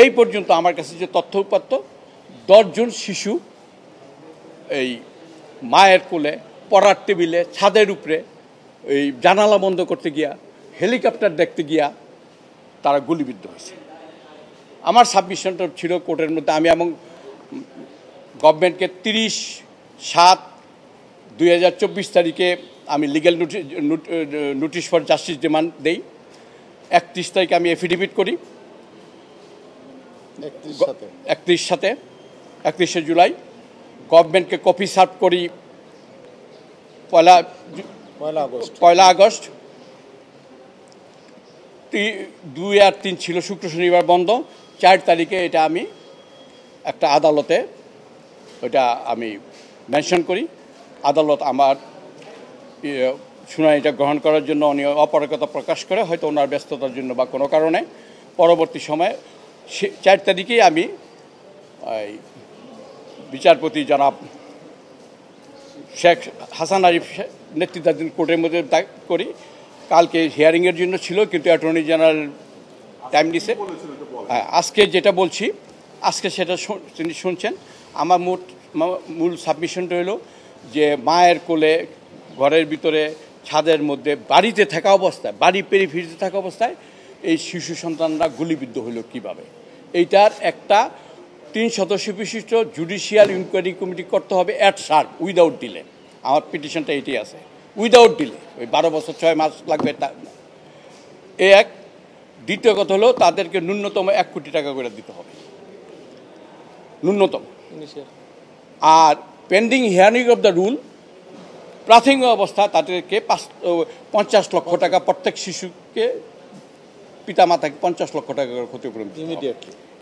এই পর্যন্ত আমার কাছে যে তথ্য উপাত্ত 10 জন শিশু এই মায়ের কোলে, পড়ার টেবিলে, ছাদের উপরে, এই জানালা বন্ধ করতে গিয়া, হেলিকপ্টার দেখতে গিয়া তারা গুলিবিদ্ধ হয়েছে। আমার সাবমিশনটা ছিল কোর্টের মধ্যে, আমি এবং গভর্নমেন্টকে 30/7/2024 তারিখে আমি legal notice for justice demand দেই। 31 তারিখে আমি এফিডেভিট করি, 31শে জুলাই। গভর্নমেন্টকে কপি সার্ভ করি 1 আগস্ট। 2 আর 3 ছিল শুক্র শনিবার বন্ধ। 4 তারিখে এটা আমি একটা আদালতে ওইটা আমি মেনশন করি। আদালত আমার শুনানিটা গ্রহণ করার জন্য উনি অপারগতা প্রকাশ করে, হয়তো ওনার ব্যস্ততার জন্য বা কোনো কারণে। পরবর্তী সময়ে 4 তারিখেই আমি বিচারপতি জনাব শেখ হাসান আরিফ নেতৃত্বাধীন কোর্টের মধ্যে করি। কালকে হিয়ারিংয়ের জন্য ছিল, কিন্তু অ্যাটর্নি জেনারেল টাইম দিছে। আজকে যেটা বলছি, আজকে সেটা তিনি শুনছেন। আমার মূল সাবমিশনটা হলো যে মায়ের কোলে, ঘরের ভিতরে, ছাদের মধ্যে, বাড়িতে থাকা অবস্থায়, বাড়ি পেরিফেরিতে থাকা অবস্থায় এই শিশু সন্তানরা গুলিবিদ্ধ হলো কিভাবে, এইটার একটা 3 সদস্য বিশিষ্ট জুডিশিয়াল ইনকোয়ারি কমিটি করতে হবে অ্যাট শার্প, উইদাউট ডিলে। আমার পিটিশনটা এটাই আছে, উইদাউট ডিলে। ওই 12 বছর 6 মাস লাগবে তা এ এক। দ্বিতীয় কথা হলো তাদেরকে ন্যূনতম 1 কোটি টাকা করে দিতে হবে, ন্যূনতম। আর pending hearing of the rule, প্রাথমিক অবস্থা তাদেরকে 50 লক্ষ টাকা, প্রত্যেক শিশুকে পিতামাতাকে 50 লক্ষ টাকা করে ক্ষতিপূরণ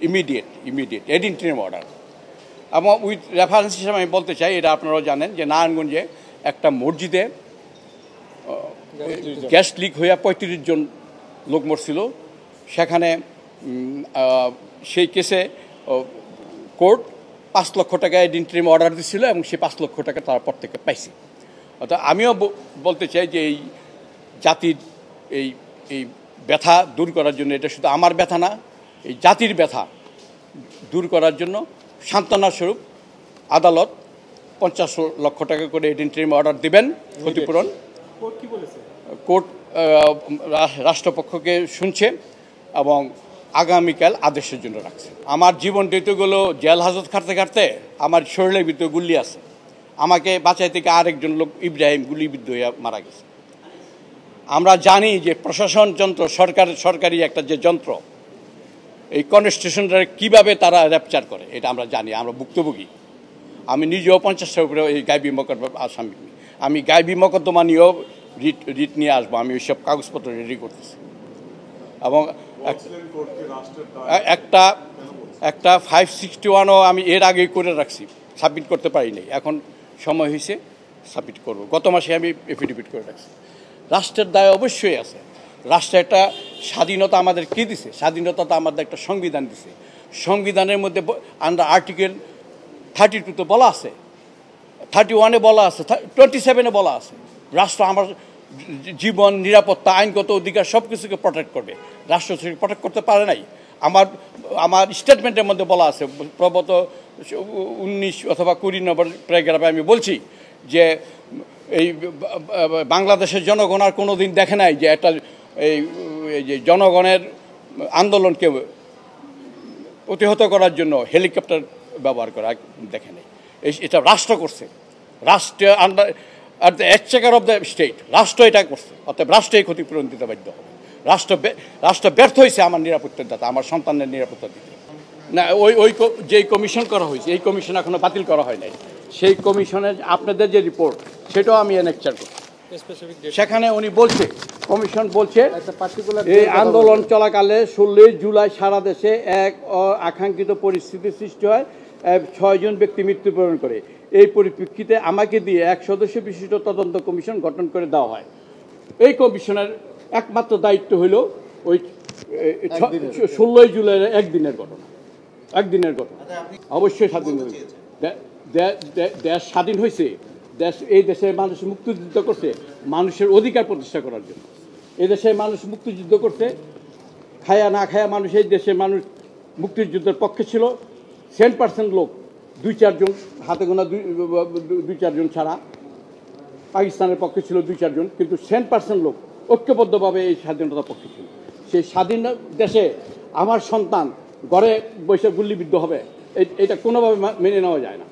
ইমিডিয়েট এডিন্টিরিম অর্ডার। এবং উইথ রেফারেন্স হিসেবে আমি বলতে চাই, এটা আপনারাও জানেন যে নারায়ণগঞ্জে একটা মসজিদে গ্যাস লিক হইয়া 35 জন লোক মরছিল। সেখানে সেই কেসে কোর্ট 5 লক্ষ টাকা এডিন্টিরিম অর্ডার দিচ্ছিল এবং সেই 5 লক্ষ টাকা তারা প্রত্যেকে পাইছে। অর্থাৎ আমিও বলতে চাই যে এই জাতির এই ব্যথা দূর করার জন্য, এটা শুধু আমার ব্যথা না, এই জাতির ব্যথা দূর করার জন্য সান্ত্বনা স্বরূপ আদালত 50 লক্ষ টাকা করে এডিন্টিরিম অর্ডার দিবেন ক্ষতিপূরণ। কোর্ট রাষ্ট্রপক্ষকে শুনছে এবং আগামীকাল আদেশের জন্য রাখছে। আমার জীবন ঋতুগুলো জেল হাজত খাটতে খাটতে আমার শরীরের ভিতরে গুলি আছে। আমাকে বাঁচাই থেকে আরেকজন লোক ইব্রাহিম গুলিবিদ্ধ হয়ে মারা গেছে। আমরা জানি যে প্রশাসন যন্ত্র, সরকারি একটা যে যন্ত্র, এই কনস্টিটিউশনটা কীভাবে তারা র্যাপচার করে এটা আমরা জানি, আমরা ভুক্তভোগী। আমি নিজেও 50টার উপরে এই গায়েবী মোকদ্দমা আসামি। আমি গায়েবী মোকদ্দমা নিয়েও রিট নিয়ে আসবো। আমি ওইসব কাগজপত্র রেডি করতেছি। এবং একটা 561ও আমি এর আগেই করে রাখছি, সাবমিট করতে পারি নাই। এখন সময় হয়েছে, সাবমিট করব। গত মাসে আমি এফিডেভিট করে রাখছি। রাষ্ট্রের দায় অবশ্যই আছে। রাষ্ট্র একটা স্বাধীনতা আমাদের কে দিছে? স্বাধীনতা তো আমাদের একটা সংবিধান দিছে। সংবিধানের মধ্যে আন্ডার আর্টিকেল 32 বলা আছে, 31-এ বলা আছে, 27-এ বলা আছে, রাষ্ট্র আমার জীবন, নিরাপত্তা, আইনগত অধিকার সব কিছুকে প্রটেক্ট করবে। রাষ্ট্র প্রটেক্ট করতে পারে নাই। আমার স্টেটমেন্টের মধ্যে বলা আছে, প্রবত 19 অথবা 20 নম্বর প্যারাগ্রাফে আমি বলছি যে এই বাংলাদেশের জনগণ আর কোনো দিন দেখে নাই যে একটা এই যে জনগণের আন্দোলনকে প্রতিহত করার জন্য হেলিকপ্টার ব্যবহার করা দেখে নাই। এটা রাষ্ট্র করছে, রাষ্ট্র under at the Exchequer of the state, রাষ্ট্র এটা করছে। অর্থাৎ রাষ্ট্রই ক্ষতিপূরণ দিতে বাধ্য হবে। রাষ্ট্র ব্যর্থ হয়েছে আমার নিরাপত্তার দাতা, আমার সন্তানের নিরাপত্তা দিতে। না, ওই যেই কমিশন করা হয়েছে, এই কমিশন এখনো বাতিল করা হয় নাই। সেই কমিশনের আপনাদের যে রিপোর্ট, সেটাও আমি এনেকচার করছি। সেখানে উনি বলছে, কমিশন বলছে এই আন্দোলন চলাকালে 16 জুলাই সারা দেশে এক আকাঙ্ক্ষিত পরিস্থিতি সৃষ্টি হয়, 6 জন ব্যক্তি মৃত্যুবরণ করে। এই পরিপ্রেক্ষিতে আমাকে দিয়ে 1 সদস্য বিশিষ্ট তদন্ত কমিশন গঠন করে দেওয়া হয়। এই কমিশনের একমাত্র দায়িত্ব হইল ওই 16 জুলাইয়ের একদিনের ঘটনা। অবশ্যই স্বাধীন হয়েছে, দেশ স্বাধীন হয়েছে। এই দেশের মানুষ মুক্তিযুদ্ধ করছে মানুষের অধিকার প্রতিষ্ঠা করার জন্য। এই দেশের মানুষ মুক্তিযুদ্ধ করছে, খায়া না খায়া মানুষ, এই দেশের মানুষ মুক্তিযুদ্ধের পক্ষে ছিল 10% লোক, 2-4 জন, হাতে গোনা 2-4 জন ছাড়া পাকিস্তানের পক্ষে ছিল 2-4 জন, কিন্তু 10% লোক ঐক্যবদ্ধভাবে এই স্বাধীনতার পক্ষে ছিল। সেই স্বাধীন দেশে আমার সন্তান ঘরে বসে গুল্লিবিদ্ধ হবে, এটা কোনোভাবে মেনে নেওয়া যায় না।